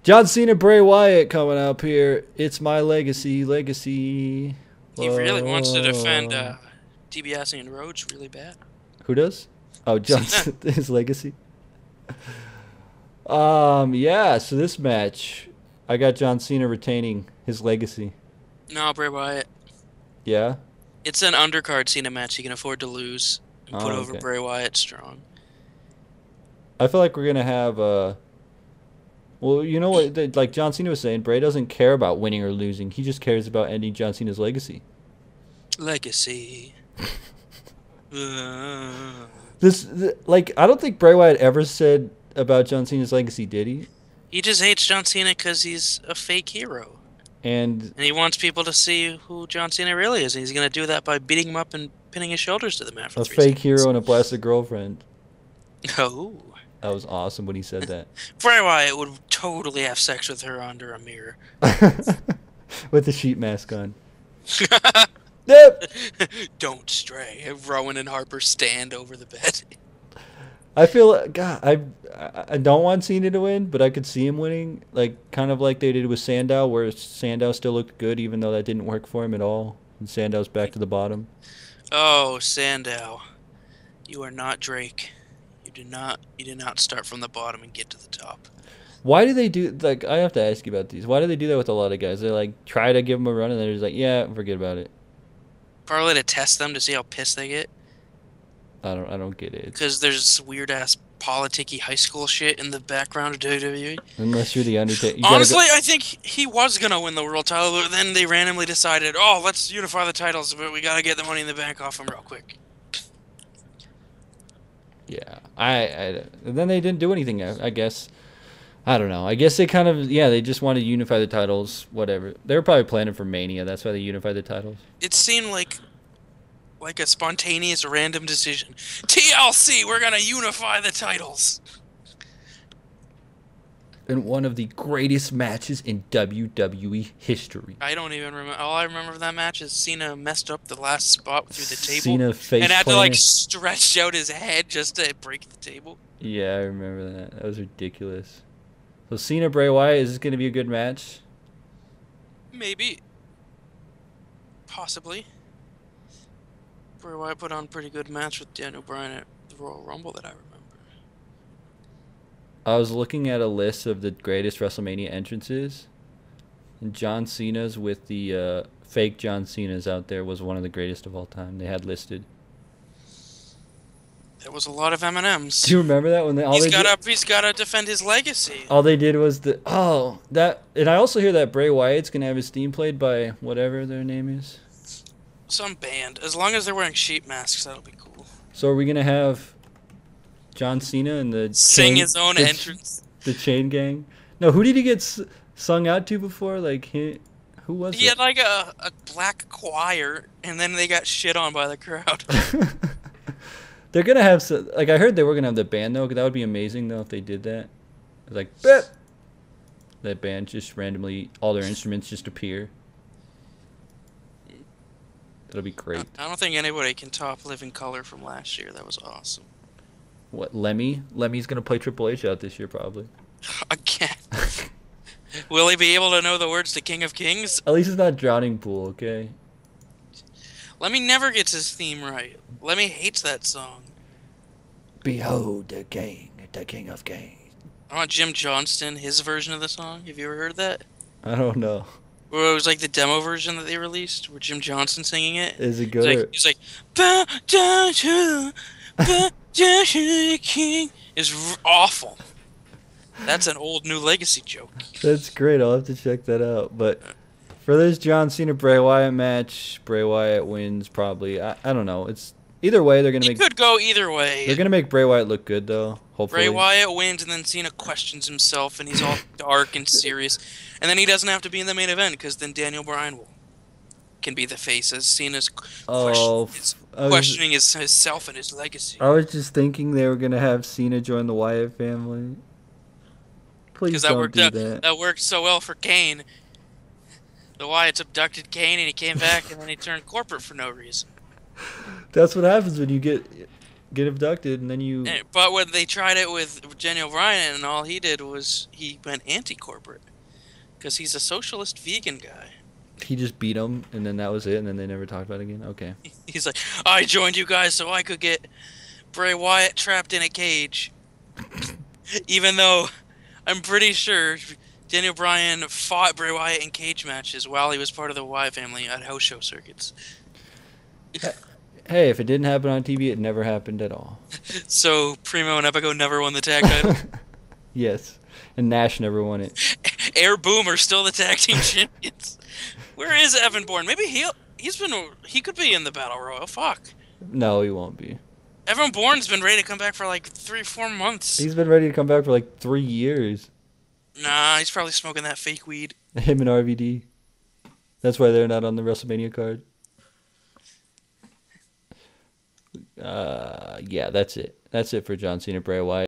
John Cena, Bray Wyatt coming up here. It's my legacy. He really wants to defend Whoa. DiBiase and Rhodes really bad. Who does? Oh, John Cena. Cena, his legacy. Yeah. So this match, I got John Cena retaining his legacy. No, Bray Wyatt. Yeah. It's an undercard Cena match he can afford to lose and put Oh, over okay. Bray Wyatt strong. I feel like we're gonna have Well, you know what? Like John Cena was saying, Bray doesn't care about winning or losing. He just cares about ending John Cena's legacy. Legacy. Uh, Like, I don't think Bray Wyatt ever said about John Cena's legacy, did he? he just hates John Cena because he's a fake hero. And And he wants people to see who John Cena really is. And he's going to do that by beating him up and pinning his shoulders to the mat for a 3 fake seconds. hero and a blasted girlfriend. Oh. That was awesome when he said that. Bray Wyatt would totally have sex with her under a mirror. With the sheet mask on. Yep. Don't stray. Rowan and Harper stand over the bed. I feel God. I don't want Cena to win, but I could see him winning, like kind of like they did with Sandow, where Sandow still looked good, even though that didn't work for him at all. And Sandow's back to the bottom. Oh, Sandow. You are not Drake. You did not start from the bottom and get to the top. Why do they do like? I have to ask you about these. Why do they do that with a lot of guys? They like try to give them a run, and they're just like, yeah, forget about it. Probably to test them to see how pissed they get. I don't get it. Because there's weird ass politicky high school shit in the background of WWE. Unless you're the Undertaker. Honestly, I think he was gonna win the world title, but then they randomly decided, oh, let's unify the titles, but we gotta get the Money in the Bank off him real quick. Yeah, and then they didn't do anything. I guess. I don't know. I guess they kind of they just wanted to unify the titles. Whatever. They were probably planning for Mania. That's why they unified the titles. It seemed like a spontaneous random decision. TLC, we're gonna unify the titles. In one of the greatest matches in WWE history. I don't even remember. All I remember of that match is Cena messed up the last spot through the table Cena face and had to planter. stretch out his head just to break the table. Yeah, I remember that. That was ridiculous. So Cena Bray Wyatt, is this going to be a good match? Maybe. Possibly. Bray Wyatt put on a pretty good match with Daniel Bryan at the Royal Rumble that I remember. I was looking at a list of the greatest WrestleMania entrances, and John Cena's with the fake John Cena's out there was one of the greatest of all time. They had listed. There was a lot of M&Ms. Do you remember that when He's gotta defend his legacy. all they did was and I also hear that Bray Wyatt's gonna have his theme played by whatever their name is. Some band. As long as they're wearing sheet masks, that'll be cool. So are we gonna have John Cena and the Sing chain, his own entrance. the Chain Gang? No, who did he get sung out to before? Like who was He it? had like a black choir, and then they got shit on by the crowd. They're gonna have like I heard they were gonna have the band though. That would be amazing though if they did that. It's like Bip! That band just randomly all their instruments just appear. That'll be great. I don't think anybody can top Living Color from last year. That was awesome. What, Lemmy? Lemmy's gonna play Triple H out this year probably. Again. Will he be able to know the words to King of Kings? At least it's not Drowning Pool, okay? Lemmy never gets his theme right. Lemmy hates that song. Behold the King of Kings. I want Jim Johnston, his version of the song. Have you ever heard that? I don't know. Where it was like the demo version that they released, with Jim Johnston singing it. Is it good? He's like, bow down to the king. It's awful. That's an old New Legacy joke. That's great. I'll have to check that out. But for this John Cena Bray Wyatt match, Bray Wyatt wins probably. I don't know. It's either way they're gonna It make. could go either way. They're gonna make Bray Wyatt look good though. Hopefully. Bray Wyatt wins, and then Cena questions himself, and he's all dark and serious. And then he doesn't have to be in the main event, because then Daniel Bryan can be the face, as Cena's questioning himself and his legacy. I was just thinking they were gonna have Cena join the Wyatt family. Please Because don't do that. that worked so well for Kane. The Wyatts abducted Kane, and he came back, and then he turned corporate for no reason. That's what happens when you get get abducted, and then you. But when they tried it with Daniel Bryan, and all he did was he went anti-corporate because he's a socialist vegan guy. He just beat him, and then that was it, and then they never talked about it again. Okay. He's like, I joined you guys so I could get Bray Wyatt trapped in a cage. Even though I'm pretty sure Daniel Bryan fought Bray Wyatt in cage matches while he was part of the Wyatt family at house show circuits. Hey, if it didn't happen on TV, it never happened at all. So Primo and Epico never won the tag title? Yes. And Nash never won it. Air Boom are still the tag team champions. Where is Evan Bourne? Maybe he could be in the Battle Royal. Fuck. No, he won't be. Evan Bourne's been ready to come back for like 3-4 months. He's been ready to come back for like 3 years. Nah, he's probably smoking that fake weed. Him and RVD. That's why they're not on the WrestleMania card. Yeah, that's it. That's it for John Cena, Bray Wyatt.